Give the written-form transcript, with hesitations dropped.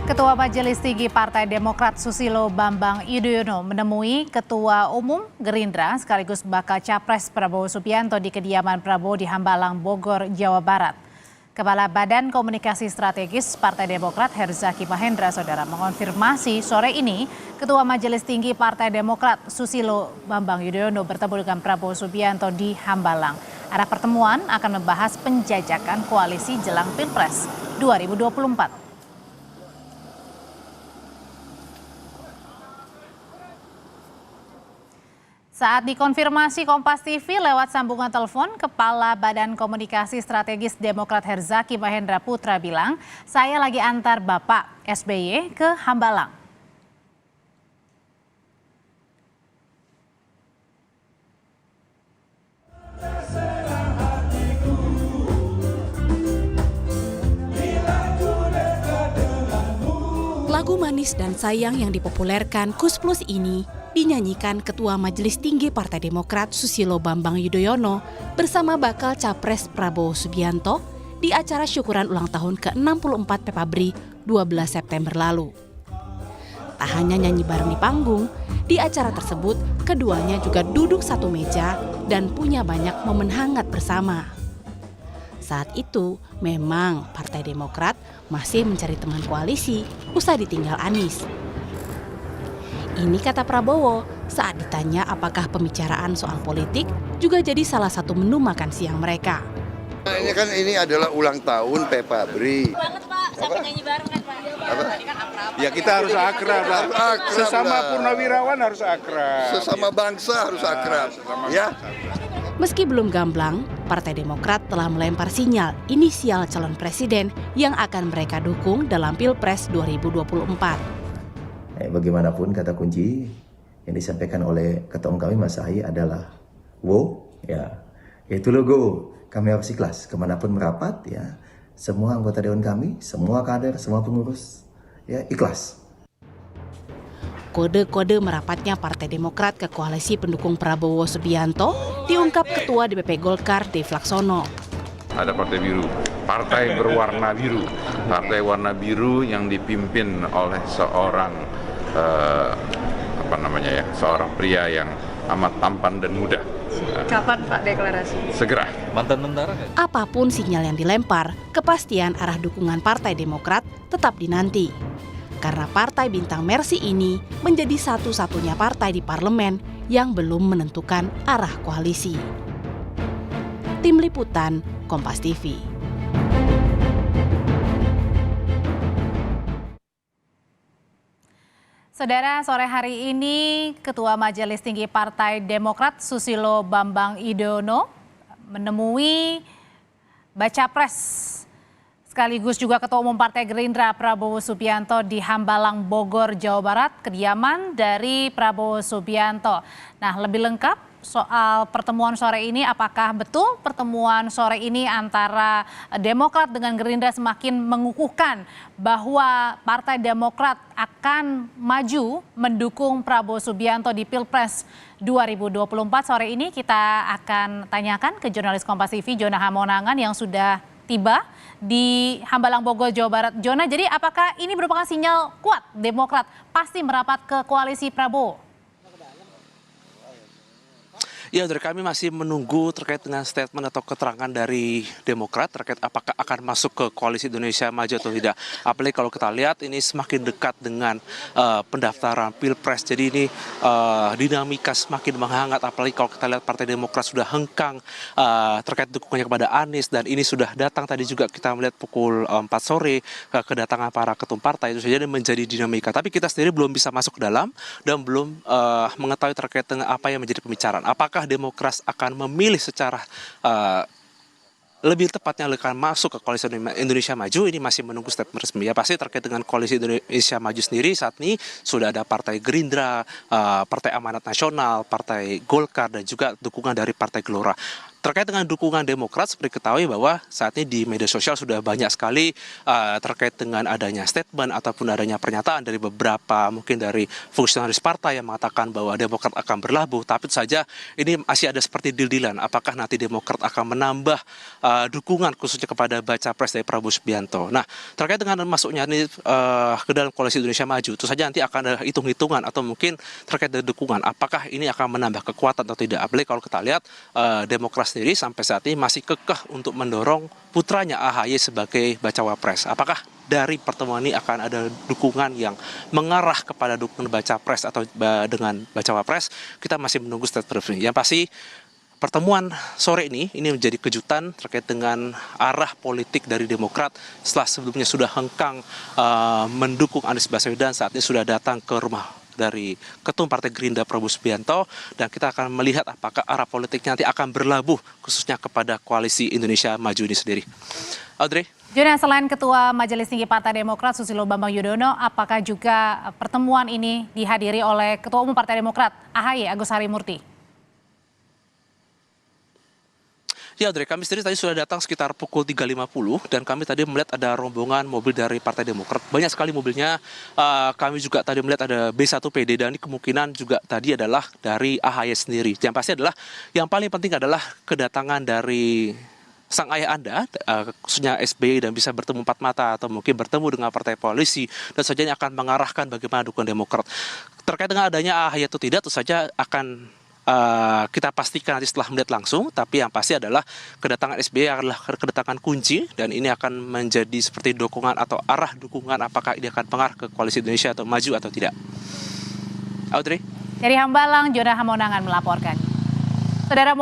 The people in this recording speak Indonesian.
Ketua Majelis Tinggi Partai Demokrat Susilo Bambang Yudhoyono menemui Ketua Umum Gerindra sekaligus bakal Capres Prabowo Subianto di kediaman Prabowo di Hambalang, Bogor, Jawa Barat. Kepala Badan Komunikasi Strategis Partai Demokrat Herzaki Mahendra Saudara mengonfirmasi sore ini Ketua Majelis Tinggi Partai Demokrat Susilo Bambang Yudhoyono bertemu dengan Prabowo Subianto di Hambalang. Arah pertemuan akan membahas penjajakan koalisi jelang Pilpres 2024. Saat dikonfirmasi Kompas TV lewat sambungan telepon, Kepala Badan Komunikasi Strategis Demokrat Herzaki Mahendra Putra bilang, saya lagi antar Bapak SBY ke Hambalang. Lagu Manis dan Sayang yang dipopulerkan Kus Plus ini dinyanyikan Ketua Majelis Tinggi Partai Demokrat Susilo Bambang Yudhoyono bersama bakal Capres Prabowo Subianto di acara syukuran ulang tahun ke-64 Pepabri 12 September lalu. Tak hanya nyanyi bareng di panggung, di acara tersebut keduanya juga duduk satu meja dan punya banyak momen hangat bersama. Saat itu memang Partai Demokrat masih mencari teman koalisi usai ditinggal Anies. Ini kata Prabowo saat ditanya apakah pembicaraan soal politik juga jadi salah satu menu makan siang mereka. Ini adalah ulang tahun Pepabri. Banget Pak, sampai nyanyi bareng kan Pak? Apa? Tadi kan akrab. Ya kita harus akrab lah. Sesama purnawirawan harus akrab. Sesama bangsa harus akrab. Ya. Meski belum gamblang, Partai Demokrat telah melempar sinyal inisial calon presiden yang akan mereka dukung dalam Pilpres 2024. Bagaimanapun kata kunci yang disampaikan oleh Ketua Umum kami Mas Ahy adalah WO, ya, yaitu logo. Kami harus ikhlas kemanapun merapat, ya. Semua anggota dewan kami, semua kader, semua pengurus, ya ikhlas. Kode-kode merapatnya Partai Demokrat ke koalisi pendukung Prabowo Subianto diungkap Ketua DPP Golkar Dev Laksono. Ada partai biru, partai berwarna biru, partai warna biru yang dipimpin oleh seorang seorang pria yang amat tampan dan muda. Kapan Pak deklarasi? Segera. Mantan tentara kan? Apapun sinyal yang dilempar, kepastian arah dukungan Partai Demokrat tetap dinanti. Karena Partai Bintang Mersi ini menjadi satu-satunya partai di parlemen yang belum menentukan arah koalisi. Tim Liputan, Kompas TV. Saudara, sore hari ini Ketua Majelis Tinggi Partai Demokrat Susilo Bambang Yudhoyono menemui Baca Pres sekaligus juga Ketua Umum Partai Gerindra Prabowo Subianto di Hambalang, Bogor, Jawa Barat, kediaman dari Prabowo Subianto. Nah, lebih lengkap soal pertemuan sore ini, apakah betul pertemuan sore ini antara Demokrat dengan Gerindra semakin mengukuhkan bahwa Partai Demokrat akan maju mendukung Prabowo Subianto di Pilpres 2024. Sore ini kita akan tanyakan ke jurnalis Kompas TV Jona Hamonangan yang sudah tiba di Hambalang, Bogor, Jawa Barat. Jona, jadi apakah ini merupakan sinyal kuat Demokrat pasti merapat ke koalisi Prabowo? Ya, dari kami masih menunggu terkait dengan statement atau keterangan dari Demokrat terkait apakah akan masuk ke koalisi Indonesia Maju atau tidak. Apalagi kalau kita lihat ini semakin dekat dengan pendaftaran Pilpres. Jadi ini dinamika semakin menghangat. Apalagi kalau kita lihat Partai Demokrat sudah hengkang terkait dukungannya kepada Anies. Dan ini sudah datang tadi juga kita melihat pukul 4 sore kedatangan para ketum partai. Itu saja menjadi dinamika. Tapi kita sendiri belum bisa masuk ke dalam dan belum mengetahui terkait dengan apa yang menjadi pembicaraan. Apakah Demokrat akan memilih secara lebih tepatnya akan masuk ke koalisi Indonesia Maju, ini masih menunggu statement resmi. Ya, pasti terkait dengan koalisi Indonesia Maju sendiri saat ini sudah ada Partai Gerindra, Partai Amanat Nasional, Partai Golkar, dan juga dukungan dari Partai Gelora. terkait dengan dukungan Demokrat, seperti ketahui bahwa saat ini di media sosial sudah banyak sekali terkait dengan adanya statement ataupun adanya pernyataan dari beberapa mungkin dari fungsionaris partai yang mengatakan bahwa Demokrat akan berlabuh. Tapi itu saja ini masih ada seperti deal-dealan. Apakah nanti Demokrat akan menambah dukungan khususnya kepada baca pres dari Prabowo Subianto. Nah, terkait dengan masuknya ini ke dalam koalisi Indonesia Maju, itu saja nanti akan ada hitung-hitungan atau mungkin terkait dengan dukungan. Apakah ini akan menambah kekuatan atau tidak? Apalagi kalau kita lihat Demokrat sendiri sampai saat ini masih kekeh untuk mendorong putranya AHY sebagai bacawa pres. Apakah dari pertemuan ini akan ada dukungan yang mengarah kepada dukungan baca pres atau dengan bacawa pres? Kita masih menunggu statement resmi. Yang pasti pertemuan sore ini menjadi kejutan terkait dengan arah politik dari Demokrat setelah sebelumnya sudah hengkang mendukung Anies Baswedan, saat ini sudah datang ke rumah dari Ketum Partai Gerindra Prabowo Subianto, dan kita akan melihat apakah arah politiknya nanti akan berlabuh khususnya kepada koalisi Indonesia Maju ini sendiri. Audrey? Juna, selain Ketua Majelis Tinggi Partai Demokrat Susilo Bambang Yudhoyono, apakah juga pertemuan ini dihadiri oleh Ketua Umum Partai Demokrat AHY Agus Harimurti? Ya, Audrey, kami sendiri tadi sudah datang sekitar pukul 3.50 dan kami tadi melihat ada rombongan mobil dari Partai Demokrat. Banyak sekali mobilnya. Kami juga tadi melihat ada B1PD dan ini kemungkinan juga tadi adalah dari AHY sendiri. Yang pasti adalah yang paling penting adalah kedatangan dari sang ayah Anda, khususnya SBY, dan bisa bertemu empat mata atau mungkin bertemu dengan partai koalisi dan saja ini akan mengarahkan bagaimana dukungan Demokrat. Terkait dengan adanya AHY atau tidak, itu saja akan kita pastikan nanti setelah melihat langsung, tapi yang pasti adalah kedatangan SBY adalah kedatangan kunci dan ini akan menjadi seperti dukungan atau arah dukungan apakah ini akan pengaruh ke koalisi Indonesia atau maju atau tidak. Audrey? Dari Hambalang, Jona Hamonangan melaporkan. Saudara